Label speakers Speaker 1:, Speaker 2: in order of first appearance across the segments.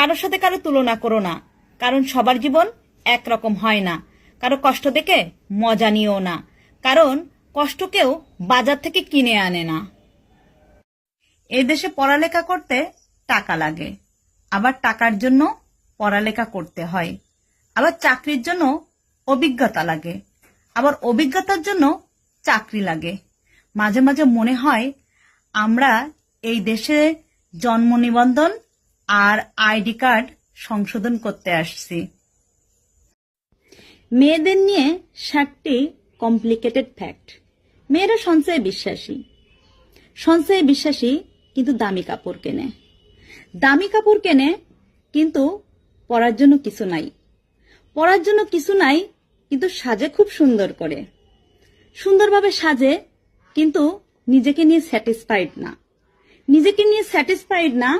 Speaker 1: কারোর সাথে কারো তুলনা করো না, কারণ সবার জীবন একরকম হয় না। কারো কষ্ট দেখে মজা নিও না, কারণ কষ্ট কেউ বাজার থেকে কিনে আনে না। এই দেশে পড়ালেখা করতে টাকা লাগে, আবার টাকার জন্য পড়ালেখা করতে হয়। আবার চাকরির জন্য অভিজ্ঞতা লাগে, আবার অভিজ্ঞতার জন্য চাকরি লাগে। মাঝে মাঝে মনে হয় আমরা এই দেশে জন্ম নিবন্ধন আর আইডি কার্ড সংশোধন করতে আসছি। মেয়েদের নিয়ে 7টি কমপ্লিকেটেড ফ্যাক্ট। মেয়েরা সঞ্চয়ে বিশ্বাসী, কিন্তু দামি কাপড় কেনে। দামি কাপড় কেনে কিন্তু পরার জন্য কিছু নাই। পরার জন্য কিছু নাই কিন্তু সাজে খুব সুন্দর করে, সুন্দরভাবে সাজে কিন্তু নিজেকে নিয়ে স্যাটিসফাইড না।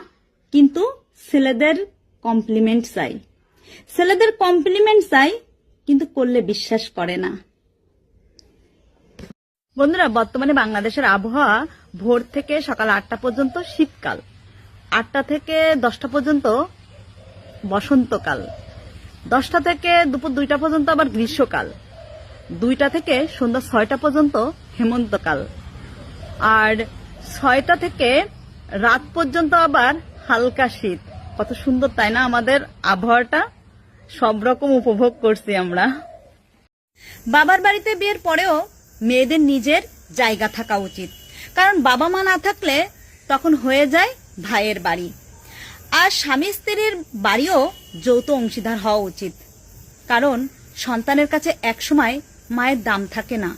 Speaker 1: কিন্তু ছেলেদের কমপ্লিমেন্ট চাই, কিন্তু করলে বিশ্বাস করে না। বন্ধুরা, বর্তমানে বাংলাদেশের আবহাওয়া ভোর থেকে সকাল 8টা পর্যন্ত শীতকাল, 8টা থেকে 10টা পর্যন্ত বসন্তকাল, 10টা থেকে দুপুর 2টা পর্যন্ত আবার গ্রীষ্মকাল, 2টা থেকে সন্ধ্যা 6টা পর্যন্ত হেমন্তকাল, আর 6টা থেকে রাত পর্যন্ত আবার হালকা শীত। কত সুন্দর তাই না আমাদের আবহাওয়াটা? সব রকম উপভোগ করছি আমরা। বাবার বাড়িতে বিয়ের পরেও মেয়েদের নিজের জায়গা থাকা উচিত, কারণ বাবা মা না থাকলে তখন হয়ে যায় ভাইয়ের বাড়ি। আর স্বামী স্ত্রীর বাড়িও যৌথ অংশীদার হওয়া উচিত, কারণ সন্তানের কাছে একসময় মায়ের দাম থাকে না।